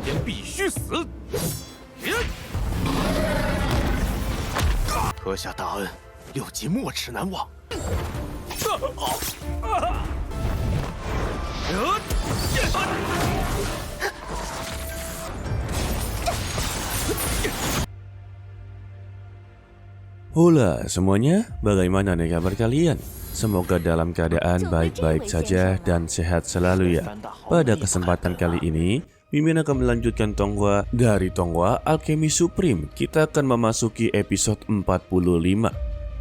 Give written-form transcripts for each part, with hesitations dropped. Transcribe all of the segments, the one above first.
天必须死！阁下大恩，六级没齿难忘。Hola semuanya, bagaimana nih kabar kalian? Semoga dalam keadaan baik-baik saja dan sehat selalu ya. Pada kesempatan kali ini, Mimin akan melanjutkan Tonghua dari Tonghua Alchemy Supreme. Kita akan memasuki episode 45.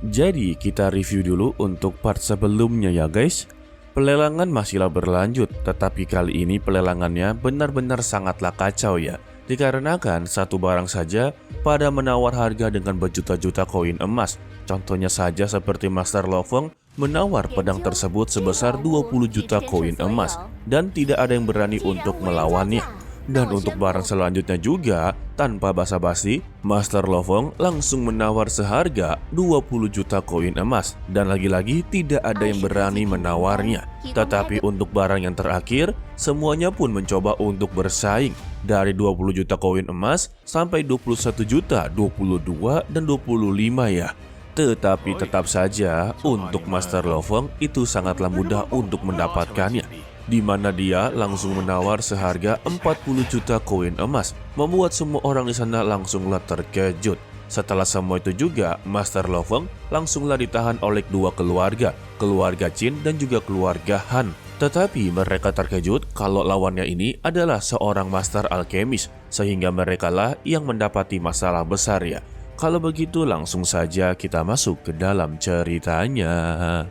Jadi kita review dulu untuk part sebelumnya ya guys. Pelelangan masihlah berlanjut, tetapi kali ini pelelangannya benar-benar sangatlah kacau ya. Dikarenakan satu barang saja pada menawar harga dengan berjuta-juta koin emas. Contohnya saja seperti Master Lo Feng menawar pedang tersebut sebesar 20 juta koin emas dan tidak ada yang berani untuk melawannya. Dan untuk barang selanjutnya juga, tanpa basa-basi, Master Lo Feng langsung menawar seharga 20 juta koin emas. Dan lagi-lagi tidak ada yang berani menawarnya. Tetapi untuk barang yang terakhir, semuanya pun mencoba untuk bersaing. Dari 20 juta koin emas sampai 21 juta, 22, dan 25 ya. Tetapi tetap saja untuk Master Lo Feng itu sangatlah mudah untuk mendapatkannya, di mana dia langsung menawar seharga 40 juta koin emas, membuat semua orang di sana langsunglah terkejut. Setelah semua itu juga, Master Lo Feng langsunglah ditahan oleh dua keluarga, keluarga Qin dan juga keluarga Han. Tetapi mereka terkejut kalau lawannya ini adalah seorang Master Alchemist, sehingga merekalah yang mendapati masalah besar ya. Kalau begitu langsung saja kita masuk ke dalam ceritanya.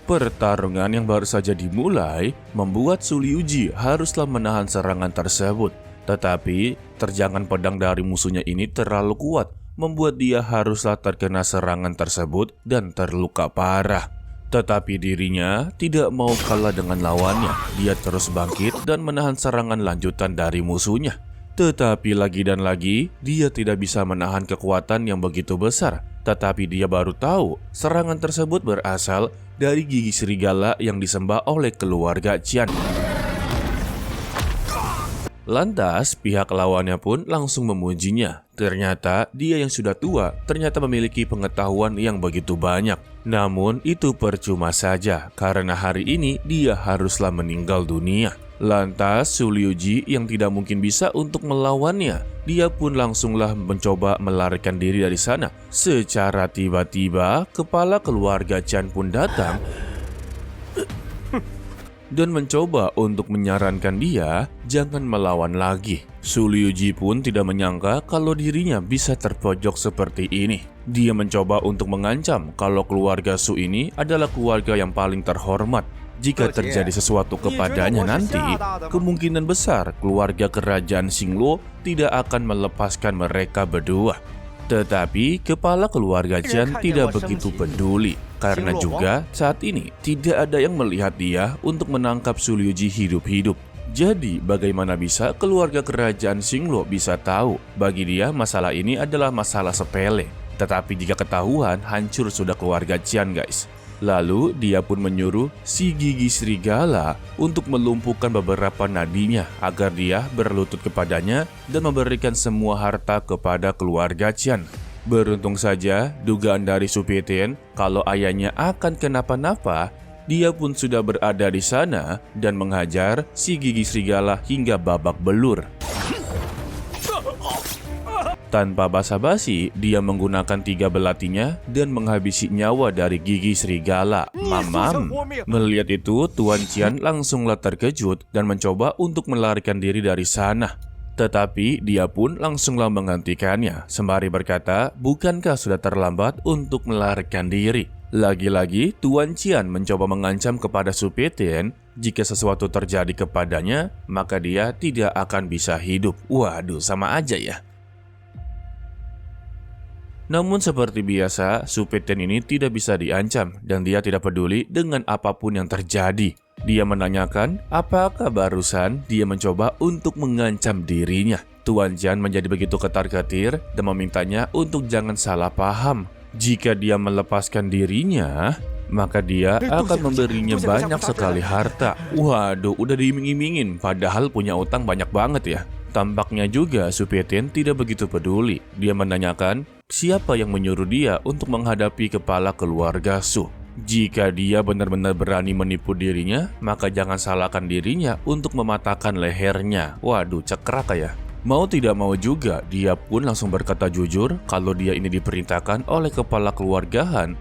Pertarungan yang baru saja dimulai membuat Su Liuji haruslah menahan serangan tersebut. Tetapi terjangan pedang dari musuhnya ini terlalu kuat, membuat dia haruslah terkena serangan tersebut dan terluka parah. Tetapi dirinya tidak mau kalah dengan lawannya. Dia terus bangkit dan menahan serangan lanjutan dari musuhnya. Tetapi lagi dan lagi, dia tidak bisa menahan kekuatan yang begitu besar. Tetapi dia baru tahu serangan tersebut berasal dari gigi serigala yang disembah oleh keluarga Qian. Lantas pihak lawannya pun langsung memujinya. Ternyata dia yang sudah tua ternyata memiliki pengetahuan yang begitu banyak. Namun itu percuma saja karena hari ini dia haruslah meninggal dunia. Lantas Su Liuji yang tidak mungkin bisa untuk melawannya, dia pun langsunglah mencoba melarikan diri dari sana. Secara tiba-tiba kepala keluarga Qian pun datang dan mencoba untuk menyarankan dia jangan melawan lagi. Su Liuji pun tidak menyangka kalau dirinya bisa terpojok seperti ini. Dia mencoba untuk mengancam kalau keluarga Su ini adalah keluarga yang paling terhormat. Jika terjadi sesuatu kepadanya nanti, kemungkinan besar keluarga kerajaan Xingluo tidak akan melepaskan mereka berdua. Tetapi kepala keluarga Qian tidak begitu peduli, karena juga saat ini tidak ada yang melihat dia untuk menangkap Su Liuji hidup-hidup. Jadi bagaimana bisa keluarga kerajaan Xingluo bisa tahu bagi dia masalah ini adalah masalah sepele. Tetapi jika ketahuan, hancur sudah keluarga Qian guys. Lalu dia pun menyuruh si gigi serigala untuk melumpuhkan beberapa nadinya agar dia berlutut kepadanya dan memberikan semua harta kepada keluarga Qian. Beruntung saja dugaan dari Su Peitian kalau ayahnya akan kenapa-napa, dia pun sudah berada di sana dan menghajar si gigi serigala hingga babak belur. Tanpa basa-basi, dia menggunakan 3 belatinya dan menghabisi nyawa dari gigi serigala. Mamam. Melihat itu, Tuan Qian langsunglah terkejut dan mencoba untuk melarikan diri dari sana. Tetapi dia pun langsunglah menghentikannya, sembari berkata, bukankah sudah terlambat untuk melarikan diri? Lagi-lagi, Tuan Qian mencoba mengancam kepada Su Peitian, jika sesuatu terjadi kepadanya, maka dia tidak akan bisa hidup. Waduh, sama aja ya. Namun seperti biasa, Su Peitian ini tidak bisa diancam dan dia tidak peduli dengan apapun yang terjadi. Dia menanyakan apakah barusan dia mencoba untuk mengancam dirinya. Tuan Qian menjadi begitu ketar-ketir dan memintanya untuk jangan salah paham. Jika dia melepaskan dirinya, maka dia akan memberinya banyak sekali harta. Waduh, udah diiming-imingin, padahal punya utang banyak banget ya. Tampaknya juga Su Peitian tidak begitu peduli. Dia menanyakan siapa yang menyuruh dia untuk menghadapi kepala keluarga Su. Jika dia benar-benar berani menipu dirinya, maka jangan salahkan dirinya untuk mematahkan lehernya. Waduh, cekrak ya. Mau tidak mau juga, dia pun langsung berkata jujur kalau dia ini diperintahkan oleh kepala keluarga Han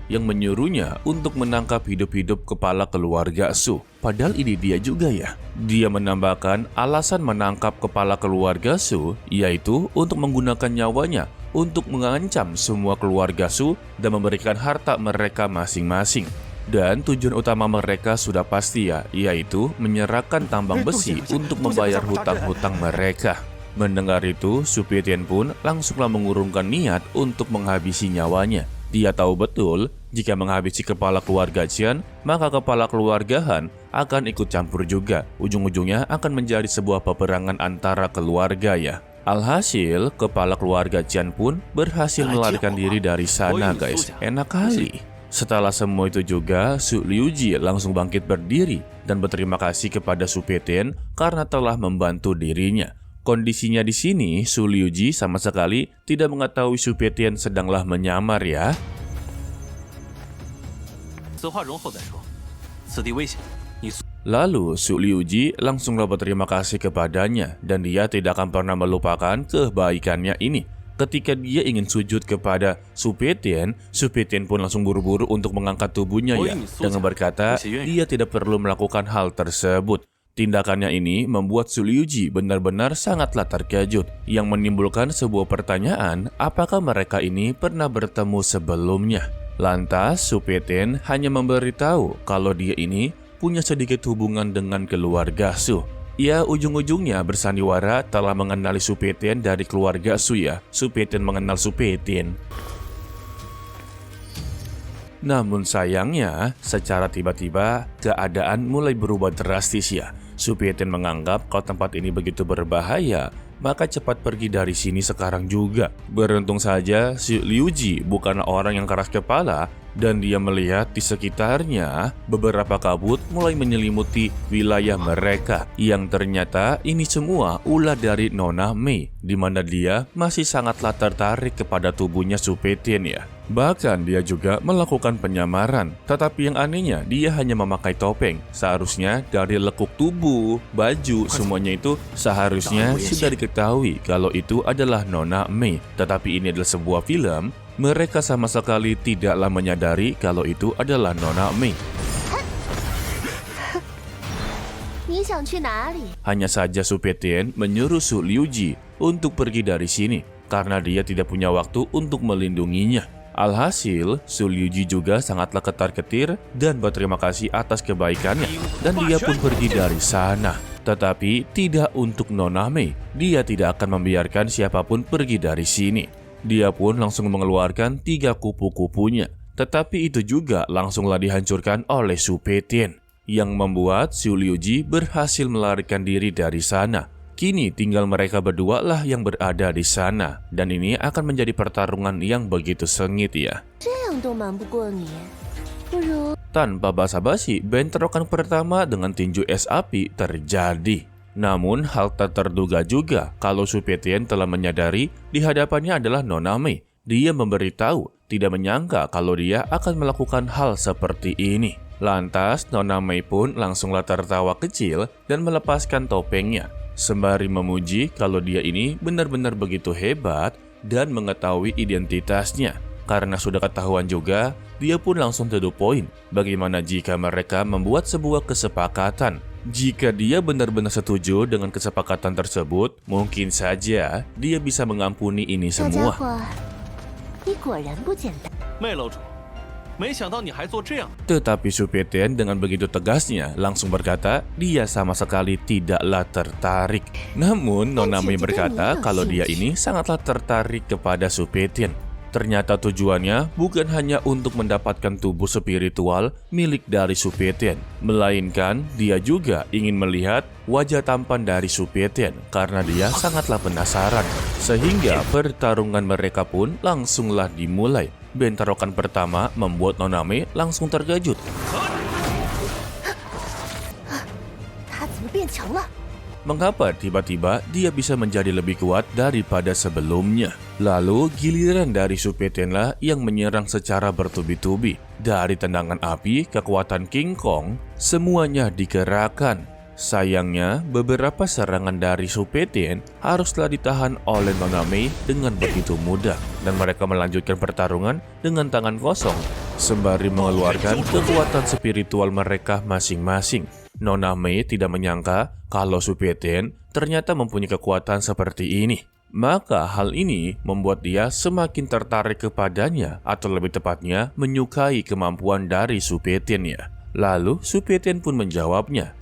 yang menyuruhnya untuk menangkap hidup-hidup kepala keluarga Su. Padahal ini dia juga ya. Dia menambahkan alasan menangkap kepala keluarga Su yaitu untuk menggunakan nyawanya untuk mengancam semua keluarga Su dan memberikan harta mereka masing-masing. Dan tujuan utama mereka sudah pasti ya, yaitu menyerahkan tambang besi untuk membayar hutang-hutang mereka. Mendengar itu, Su Peitian pun langsunglah mengurungkan niat untuk menghabisi nyawanya. Dia tahu betul, jika menghabisi kepala keluarga Qian, maka kepala keluarga Han akan ikut campur juga. Ujung-ujungnya akan menjadi sebuah peperangan antara keluarga ya. Alhasil, kepala keluarga Qian pun berhasil melarikan diri dari sana guys. Enak kali. Setelah semua itu juga, Su Liuji langsung bangkit berdiri dan berterima kasih kepada Su Peitian karena telah membantu dirinya. Kondisinya di sini, Su Liuji sama sekali tidak mengetahui Su Peitian sedanglah menyamar ya. Lalu Su Liuji langsunglah berterima kasih kepadanya dan dia tidak akan pernah melupakan kebaikannya ini. Ketika dia ingin sujud kepada Su Peitian pun langsung buru-buru untuk mengangkat tubuhnya ya, dengan berkata dia tidak perlu melakukan hal tersebut. Tindakannya ini membuat Su Liuji benar-benar sangatlah terkejut, yang menimbulkan sebuah pertanyaan, apakah mereka ini pernah bertemu sebelumnya? Lantas Su Peitian hanya memberitahu kalau dia ini punya sedikit hubungan dengan keluarga Su. Ya, ujung-ujungnya bersandiwara telah mengenali Su Peitian dari keluarga Su ya. Su Peitian mengenal Su Peitian. Namun sayangnya, secara tiba-tiba keadaan mulai berubah drastis ya. Su Peitian menganggap kalau tempat ini begitu berbahaya, maka cepat pergi dari sini sekarang juga. Beruntung saja Su Liuji bukanlah orang yang keras kepala, dan dia melihat di sekitarnya beberapa kabut mulai menyelimuti wilayah mereka, yang ternyata ini semua ulah dari Nona Mei, di mana dia masih sangatlah tertarik kepada tubuhnya Su Peitian ya. Bahkan dia juga melakukan penyamaran, tetapi yang anehnya dia hanya memakai topeng. Seharusnya dari lekuk tubuh, baju, semuanya itu seharusnya sudah diketahui kalau itu adalah Nona Mei. Tetapi ini adalah sebuah film. Mereka sama sekali tidaklah menyadari kalau itu adalah Nona Mei. Hanya saja Su Peitian menyuruh Su Liuji untuk pergi dari sini karena dia tidak punya waktu untuk melindunginya. Alhasil, Su Liuji juga sangatlah ketar-ketir dan berterima kasih atas kebaikannya, dan dia pun pergi dari sana. Tetapi tidak untuk Nona Mei, dia tidak akan membiarkan siapapun pergi dari sini. Dia pun langsung mengeluarkan 3 kupu-kupunya. Tetapi itu juga langsunglah dihancurkan oleh Su Peitian, yang membuat Su Liuji berhasil melarikan diri dari sana. Kini tinggal mereka berdua lah yang berada di sana, dan ini akan menjadi pertarungan yang begitu sengit ya. Tanpa basa-basi, bentrokan pertama dengan tinju es api terjadi. Namun hal tak terduga juga kalau Su Peitian telah menyadari di hadapannya adalah Nona Mei. Dia memberitahu tidak menyangka kalau dia akan melakukan hal seperti ini. Lantas Nona Mei pun langsunglah tertawa kecil dan melepaskan topengnya, sembari memuji kalau dia ini benar-benar begitu hebat dan mengetahui identitasnya. Karena sudah ketahuan juga, dia pun langsung to the point. Bagaimana jika mereka membuat sebuah kesepakatan? Jika dia benar-benar setuju dengan kesepakatan tersebut, mungkin saja dia bisa mengampuni ini semua. Tetapi Su Peitian dengan begitu tegasnya langsung berkata dia sama sekali tidaklah tertarik. Namun Nona Mei berkata kalau dia ini sangatlah tertarik kepada Su Peitian. Ternyata tujuannya bukan hanya untuk mendapatkan tubuh spiritual milik dari Su Peitian, melainkan dia juga ingin melihat wajah tampan dari Su Peitian karena dia sangatlah penasaran. Sehingga pertarungan mereka pun langsunglah dimulai. Bentrokan pertama membuat Nona Mei langsung terkejut. 他怎么变强了？ Mengapa tiba-tiba dia bisa menjadi lebih kuat daripada sebelumnya? Lalu giliran dari Su Peitianlah yang menyerang secara bertubi-tubi. Dari tendangan api, kekuatan King Kong, semuanya dikerahkan. Sayangnya, beberapa serangan dari Su Peitian haruslah ditahan oleh Nona Mei dengan begitu mudah. Dan mereka melanjutkan pertarungan dengan tangan kosong, sembari mengeluarkan kekuatan spiritual mereka masing-masing. Nona Mei tidak menyangka kalau Su Peitian ternyata mempunyai kekuatan seperti ini. Maka hal ini membuat dia semakin tertarik kepadanya, atau lebih tepatnya menyukai kemampuan dari Su Peitian ya. Lalu Su Peitian pun menjawabnya.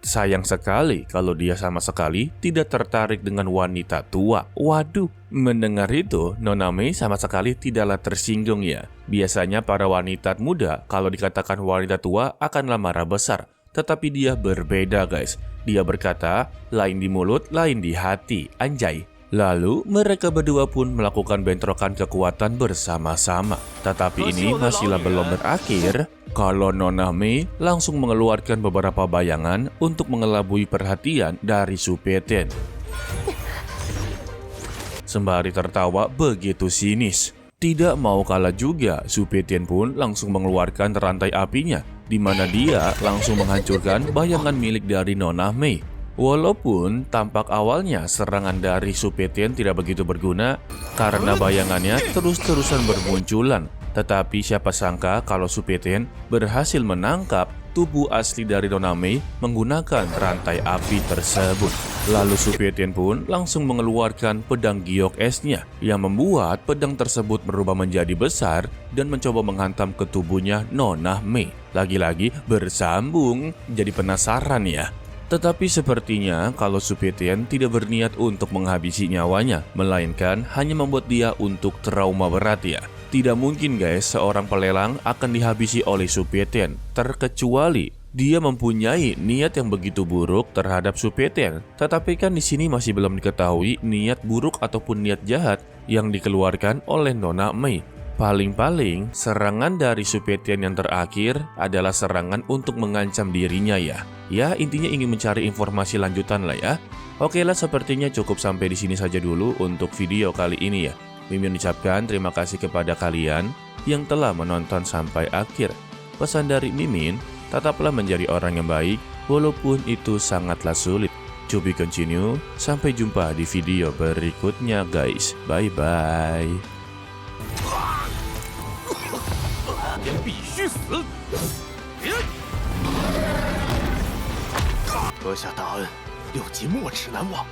Sayang sekali kalau dia sama sekali tidak tertarik dengan wanita tua. Waduh, mendengar itu, Nona Mei sama sekali tidaklah tersinggung ya. Biasanya para wanita muda kalau dikatakan wanita tua akanlah marah besar. Tetapi dia berbeda guys. Dia berkata, lain di mulut, lain di hati. Anjay. Lalu mereka berdua pun melakukan bentrokan kekuatan bersama-sama. Tetapi ini masihlah belum berakhir kalau Nona Mei langsung mengeluarkan beberapa bayangan untuk mengelabui perhatian dari Su Peitian. Sembari tertawa begitu sinis. Tidak mau kalah juga, Su Peitian pun langsung mengeluarkan rantai apinya, di mana dia langsung menghancurkan bayangan milik dari Nona Mei. Walaupun tampak awalnya serangan dari Su Peitian tidak begitu berguna karena bayangannya terus-terusan bermunculan. Tetapi siapa sangka kalau Su Peitian berhasil menangkap tubuh asli dari Nona Mei menggunakan rantai api tersebut. Lalu Su Peitian pun langsung mengeluarkan pedang giok esnya yang membuat pedang tersebut berubah menjadi besar dan mencoba menghantam ke tubuhnya Nona Mei. Lagi-lagi bersambung, jadi penasaran ya. Tetapi sepertinya kalau Su Peitian tidak berniat untuk menghabisi nyawanya, melainkan hanya membuat dia untuk trauma berat ya. Tidak mungkin guys seorang pelelang akan dihabisi oleh Su Peitian, terkecuali dia mempunyai niat yang begitu buruk terhadap Su Peitian. Tetapi kan di sini masih belum diketahui niat buruk ataupun niat jahat yang dikeluarkan oleh Nona Mei. Paling-paling serangan dari Su Peitian yang terakhir adalah serangan untuk mengancam dirinya ya. Ya intinya ingin mencari informasi lanjutan lah ya. Oke lah, sepertinya cukup sampai di sini saja dulu untuk video kali ini ya. Mimin ucapkan terima kasih kepada kalian yang telah menonton sampai akhir. Pesan dari Mimin, tetaplah menjadi orang yang baik walaupun itu sangatlah sulit. To be continue, sampai jumpa di video berikutnya guys. Bye bye. 天必须死！阁下大恩，有疾莫齿难忘。